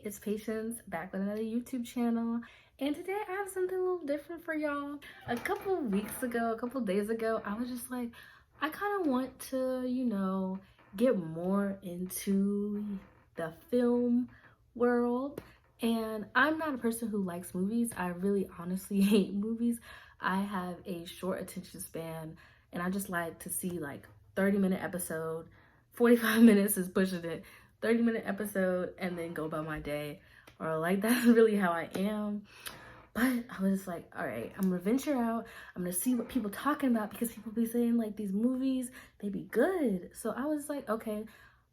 it's Patience back with another YouTube channel, and today I have something a little different for y'all. A couple days ago, I was just like, I kind of want to, get more into the film world. And I'm not a person who likes movies. I really honestly hate movies. I have a short attention span, and I just like to see like 30-minute episode. 45 minutes is pushing it. 30-minute episode and then go about my day, or like that's really how I am. But I was just like, all right, I'm gonna venture out. I'm gonna see what people talking about, because people be saying like these movies, they be good. So I was like, okay,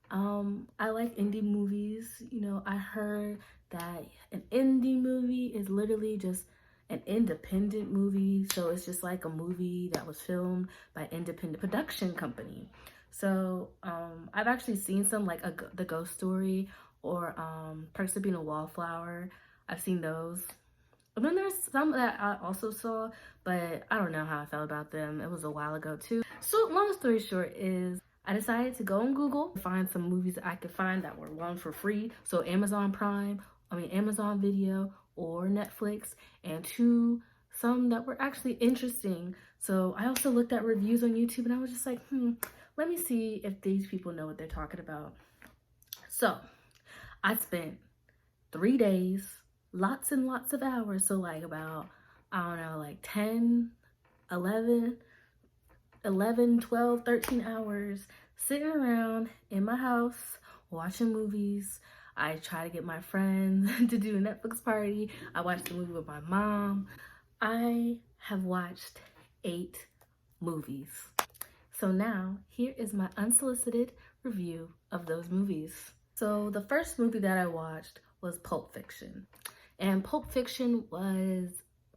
I like indie movies. I heard that an indie movie is literally just an independent movie. So it's just like a movie that was filmed by an independent production company. So I've actually seen some, like The Ghost Story or Perks of Being a Wallflower. I've seen those. And then there's some that I also saw, but I don't know how I felt about them. It was a while ago too. So long story short is I decided to go on Google, find some movies that I could find that were one for free. So Amazon Video or Netflix, and two, some that were actually interesting. So I also looked at reviews on YouTube, and I was just like, let me see if these people know what they're talking about. So I spent 3 days, lots and lots of hours. So like about, I don't know, like 10, 11, 12, 13 hours sitting around in my house watching movies. I try to get my friends to do a Netflix party. I watched the movie with my mom. I have watched 8 movies. So now here is my unsolicited review of those movies. So the first movie that I watched was Pulp Fiction. And Pulp Fiction was,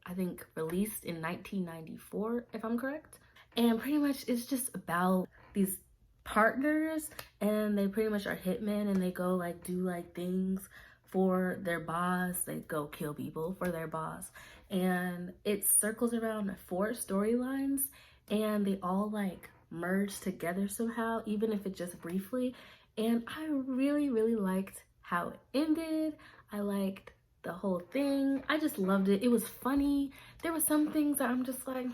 I think, released in 1994, if I'm correct. And pretty much it's just about these partners, and they pretty much are hitmen, and they go like do like things for their boss. They go kill people for their boss. And it circles around 4 storylines, and they all like merge together somehow, even if it just briefly. And I really, really liked how it ended. I liked the whole thing. I just loved it. It was funny. There were some things that I'm just like,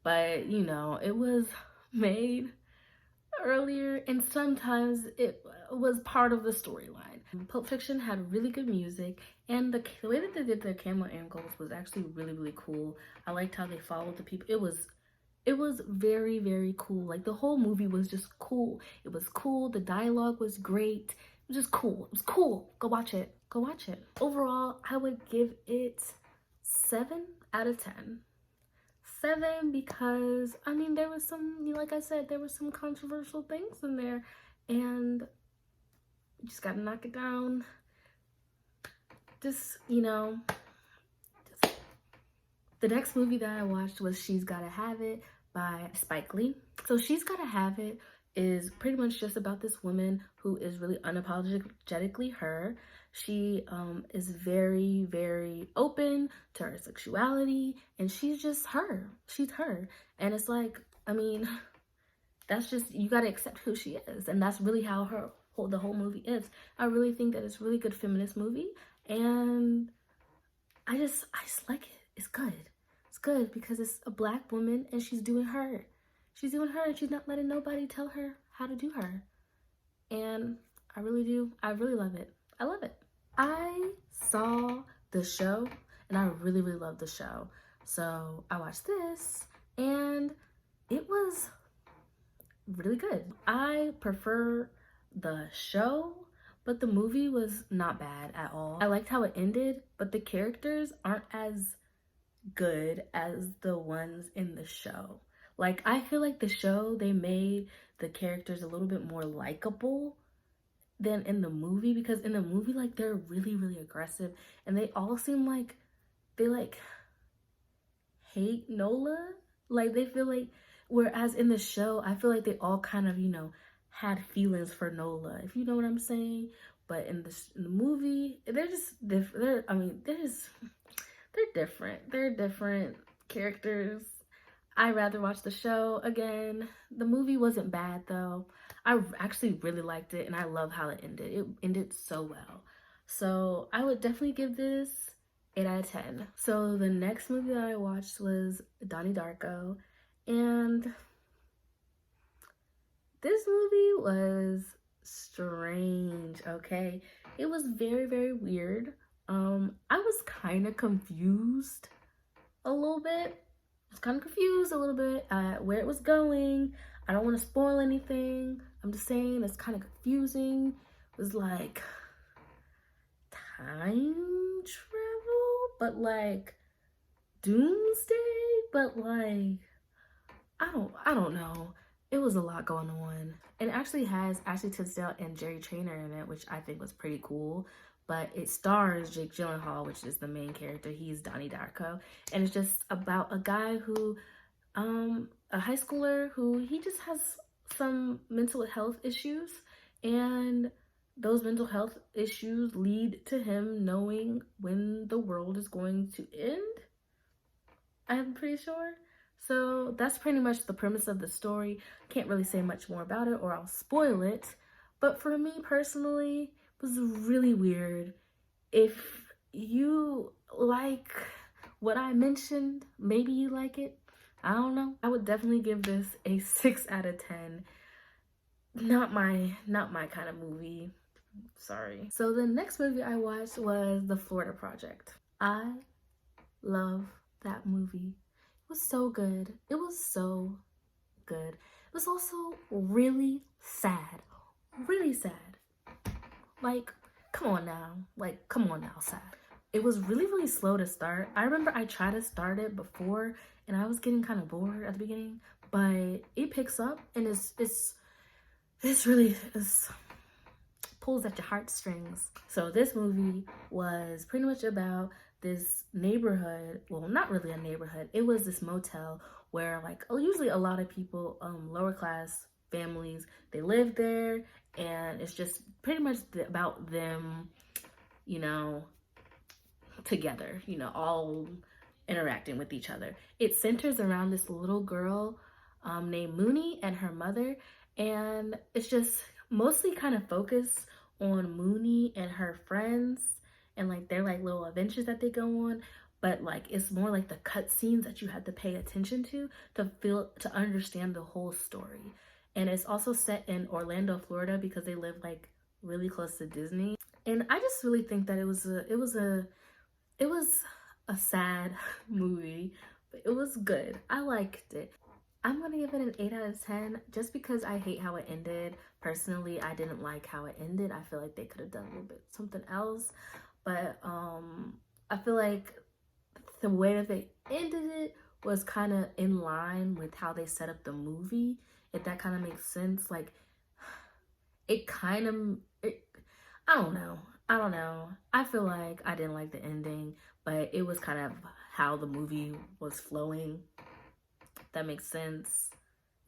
but it was made earlier, and sometimes it was part of the storyline. Pulp Fiction had really good music, and the way that they did their camera angles was actually really, really cool. I liked how they followed the people. It was very, very cool. Like the whole movie was just cool. It was cool. The dialogue was great. It was just cool. It was cool. Go watch it. Go watch it. Overall, I would give it 7 out of 10. 7 because, I mean, there was some, like I said, there were some controversial things in there, and you just gotta knock it down. Just, The next movie that I watched was She's Gotta Have It by Spike Lee. So She's Gotta Have It is pretty much just about this woman who is really unapologetically her. She is very, very open to her sexuality, and she's just her. She's her. And it's like, I mean, that's just, you gotta accept who she is. And that's really how the whole movie is. I really think that it's a really good feminist movie, and I just like it. It's good. It's good because it's a Black woman, and she's doing her. She's doing her, and she's not letting nobody tell her how to do her. And I really love it. I love it. I saw the show, and I really, really love the show. So I watched this, and it was really good. I prefer the show, but the movie was not bad at all. I liked how it ended, but the characters aren't as good as the ones in the show. Like, I feel like the show, they made the characters a little bit more likable than in the movie, because in the movie, like, they're really, really aggressive, and they all seem like they like hate Nola. Like, they feel like, whereas in the show, I feel like they all kind of, had feelings for Nola, if you know what I'm saying. But in the movie, they're just different. They're different. They're different characters. I'd rather watch the show again. The movie wasn't bad though. I actually really liked it and I love how it ended. It ended so well. So I would definitely give this 8 out of 10. So the next movie that I watched was Donnie Darko. And this movie was strange, okay? It was very, very weird. I was kind of confused a little bit. I was kind of confused a little bit at where it was going. I don't want to spoil anything. I'm just saying it's kind of confusing. It was like time travel, but like doomsday, but like I don't know. It was a lot going on. And it actually has Ashley Tisdale and Jerry Trainer in it, which I think was pretty cool. But it stars Jake Gyllenhaal, which is the main character. He's Donnie Darko. And it's just about a guy who, a high schooler who he just has some mental health issues. And those mental health issues lead to him knowing when the world is going to end. I'm pretty sure. So that's pretty much the premise of the story. Can't really say much more about it or I'll spoil it. But for me personally, it was really weird. If you like what I mentioned, maybe you like it. I don't know. I would definitely give this a 6 out of 10. Not my kind of movie. Sorry. So the next movie I watched was The Florida Project. I love that movie. It was so good. It was so good. It was also really sad. Really sad. Like, come on now. Like, come on now, sad. It was really, really slow to start. I remember I tried to start it before and I was getting kind of bored at the beginning, but it picks up and it's really pulls at your heartstrings. So this movie was pretty much about this neighborhood. Well, not really a neighborhood. It was this motel where like usually a lot of people, lower class families, they live there, and it's just pretty much about them, you know, together, you know, all interacting with each other. It centers around this little girl named Mooney and her mother, and it's just mostly kind of focused on Mooney and her friends and like their like little adventures that they go on, but like it's more like the cut scenes that you have to pay attention to to understand the whole story. And it's also set in Orlando, Florida, because they live like really close to Disney. And I just really think that it was a sad movie, but it was good. I liked it. I'm gonna give it an 8 out of 10 just because I hate how it ended. Personally, I didn't like how it ended. I feel like they could have done a little bit something else. But I feel like the way that they ended it was kind of in line with how they set up the movie, if that kind of makes sense. Like it kind of I don't know. I feel like I didn't like the ending, but it was kind of how the movie was flowing. That makes sense.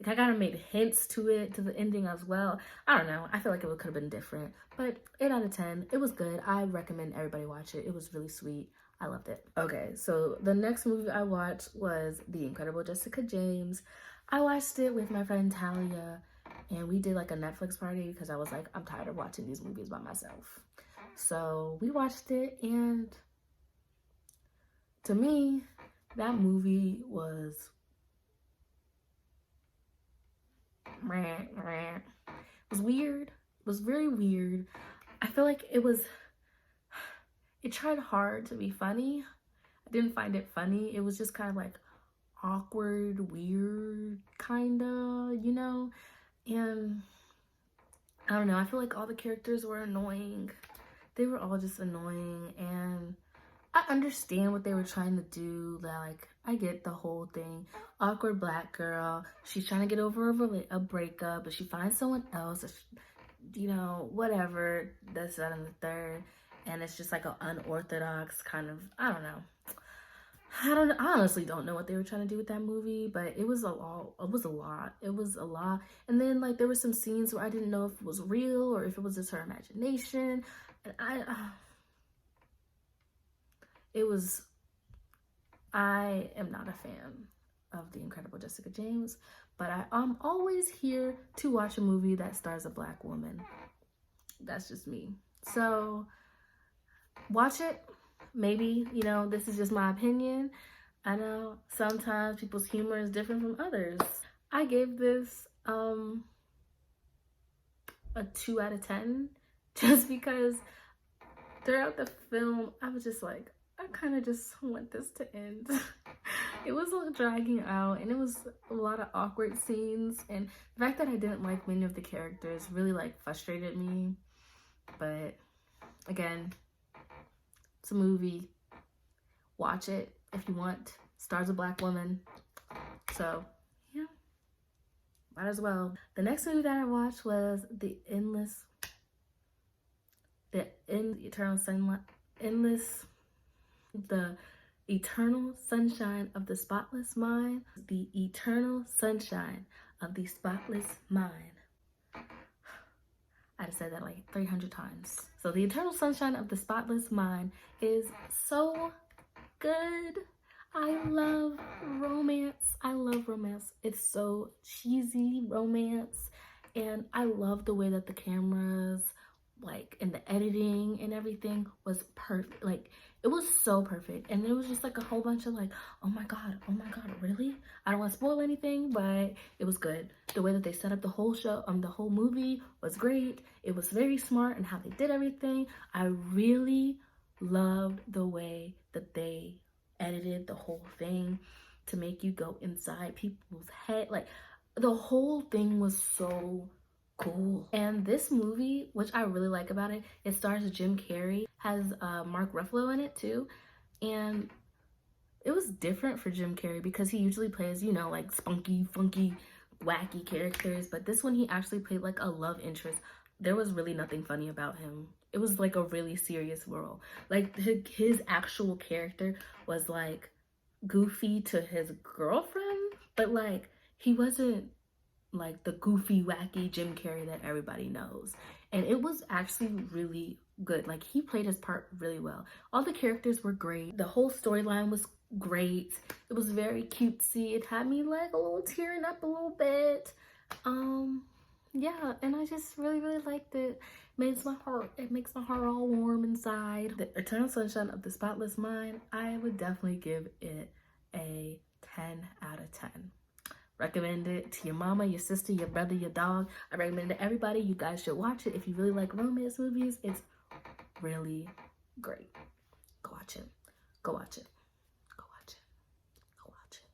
I kind of made hints to it, to the ending as well. I don't know. I feel like it could have been different. But 8 out of 10. It was good. I recommend everybody watch it. It was really sweet. I loved it. Okay, so the next movie I watched was The Incredible Jessica James. I watched it with my friend Talia, and we did like a Netflix party because I was like, I'm tired of watching these movies by myself. So we watched it, and to me, that movie was weird. It was very weird. I feel like it tried hard to be funny. I didn't find it funny. It was just kind of like awkward, weird, kinda, you know? And I don't know, I feel like all the characters were annoying. They were all just annoying, and I understand what they were trying to do. Like, I get the whole thing. Awkward black girl. She's trying to get over a breakup, but she finds someone else. You know, whatever. This, that, and the third. And it's just like an unorthodox kind of, I don't know. I honestly don't know what they were trying to do with that movie, but it was a lot. It was a lot. And then like there were some scenes where I didn't know if it was real or if it was just her imagination. And I am not a fan of The Incredible Jessica James, but I'm always here to watch a movie that stars a Black woman. That's just me. So watch it. Maybe, you know, this is just my opinion. I know sometimes people's humor is different from others. I gave this a 2 out of 10 just because throughout the film I was just like, I kind of just want this to end. It was like dragging out, and it was a lot of awkward scenes, and the fact that I didn't like many of the characters really like frustrated me. But again, it's a movie. Watch it if you want. Stars a Black woman. So yeah, might as well. The next movie that I watched was the eternal sunshine of the spotless mind. The eternal sunshine of the spotless mind. I just said that like 300 times. So the eternal sunshine of the spotless mind is so good. I love romance. I love romance. It's so cheesy romance, and I love the way that the cameras, like, and the editing and everything was perfect. Like, it was so perfect, and it was just like a whole bunch of like, oh my god, really? I don't want to spoil anything, but it was good. The way that they set up the whole show, the whole movie was great. It was very smart and how they did everything. I really loved the way that they edited the whole thing to make you go inside people's head. Like, the whole thing was so cool. And this movie, which I really like about it, it stars Jim Carrey, has Mark Ruffalo in it too, and it was different for Jim Carrey because he usually plays, you know, like spunky, funky, wacky characters, but this one he actually played like a love interest. There was really nothing funny about him. It was like a really serious role. Like his actual character was like goofy to his girlfriend, but like he wasn't like the goofy, wacky Jim Carrey that everybody knows. And it was actually really good. Like, he played his part really well. All the characters were great. The whole storyline was great. It was very cutesy. It had me like a little tearing up a little bit. Yeah, and I just really liked it. It makes my heart all warm inside. The Eternal Sunshine of the Spotless Mind, I would definitely give it a 10 out of 10. Recommend it to your mama, your sister, your brother, your dog. I recommend it to everybody. You guys should watch it if you really like romance movies. It's really great. Go watch it. Go watch it. Go watch it. Go watch it.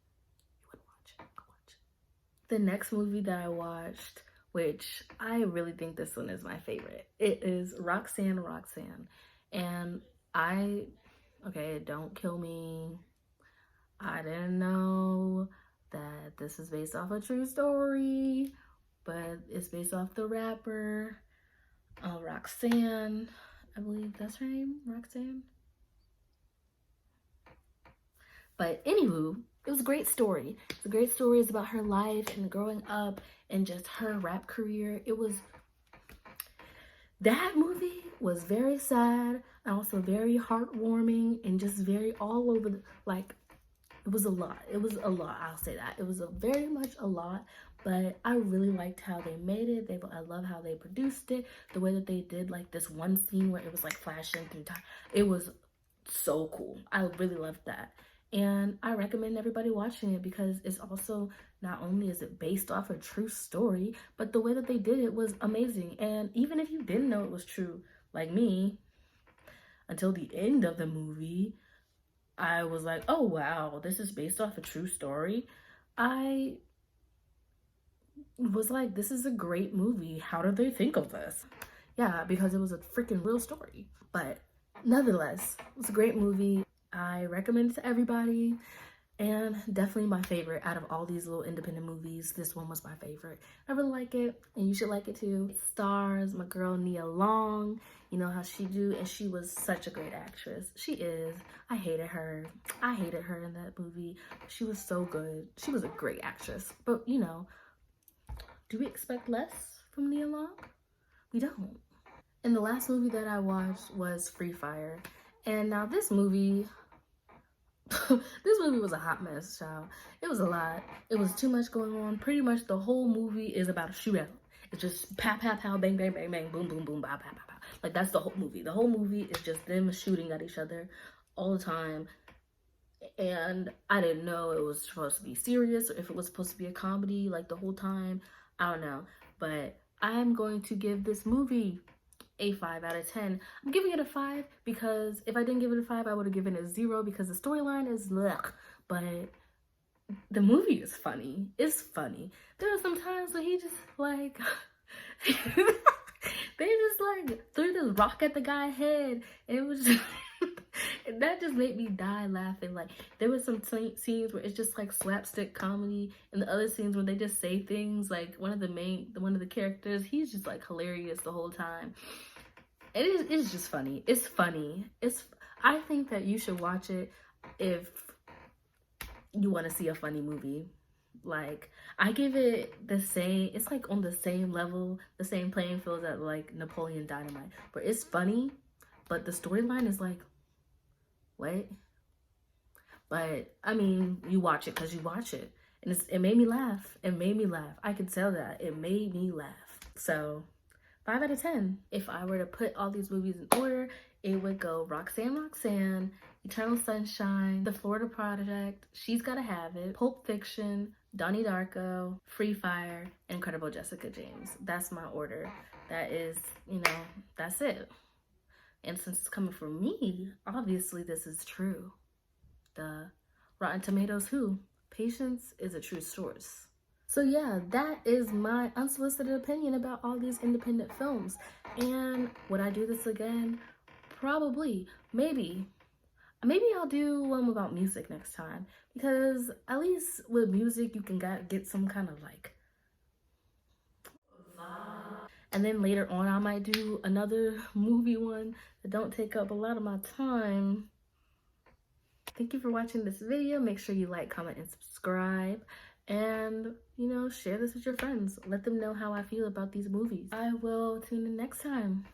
You would watch it. Go watch it. The next movie that I watched, which I really think this one is my favorite, it is Roxanne. And okay, don't kill me. I didn't know that this is based off a true story, but it's based off the rapper Roxanne. I believe that's her name, Roxanne. But anywho, it was a great story. It's a great story. It's about her life and growing up and just her rap career. That movie was very sad and also very heartwarming and just very all over like, it was a lot. I'll say that. It was very much a lot, but I really liked how they made it. I love how they produced it. The way that they did like this one scene where it was like flashing through time. It was so cool. I really loved that. And I recommend everybody watching it because it's also, not only is it based off a true story, but the way that they did it was amazing. And even if you didn't know it was true, like me, until the end of the movie, I was like, oh wow, this is based off a true story. I was like, this is a great movie. How did they think of this? Yeah, because it was a freaking real story. But nevertheless, it was a great movie. I recommend it to everybody. And definitely my favorite out of all these little independent movies. This one was my favorite. I really like it, and you should like it too. It stars my girl Nia Long. You know how she do, and she was such a great actress. She is. I hated her in that movie. She was so good. She was a great actress. But you know, do we expect less from Nia Long? We don't. And the last movie that I watched was Free Fire. And now this movie This movie was a hot mess, child. It was a lot. It was too much going on. Pretty much the whole movie is about a shootout. It's just pow, pow, pow, bang, bang, bang, bang, boom, boom, boom, pow, pow, pow, pow. Like, that's the whole movie. The whole movie is just them shooting at each other all the time. And I didn't know it was supposed to be serious or if it was supposed to be a comedy like the whole time. I don't know. But I'm going to give this movie a 5 out of 10. I'm giving it a 5 because if I didn't give it a 5, I would have given it a 0 because the storyline is ugh. But the movie is funny. It's funny. There are some times where he just like they just like threw this rock at the guy's head, and it was just that just made me die laughing. Like, there was some scenes where it's just like slapstick comedy, and the other scenes where they just say things like one of the characters, he's just like hilarious the whole time. It's just funny. It's funny. I think that you should watch it if you want to see a funny movie. Like, I give it the same, it's like on the same level, the same playing field as like Napoleon Dynamite, where it's funny, but the storyline is like, what? But I mean, you watch it because you watch it, and it made me laugh. It made me laugh. I could tell that it made me laugh. So 5 out of 10. If I were to put all these movies in order, it would go Roxanne, Eternal Sunshine, The Florida Project, She's Gotta Have It, Pulp Fiction, Donnie Darko, Free Fire, Incredible Jessica James. That's my order. That is, that's it. And since it's coming from me, obviously this is true. The Rotten Tomatoes who? Patience is a true source. So yeah, that is my unsolicited opinion about all these independent films. And would I do this again? Probably. Maybe I'll do one about music next time, because at least with music you can get some kind of like vibe. And then later on I might do another movie one that don't take up a lot of my time. Thank you for watching this video. Make sure you like, comment, and subscribe. And, share this with your friends. Let them know how I feel about these movies. I will tune in next time.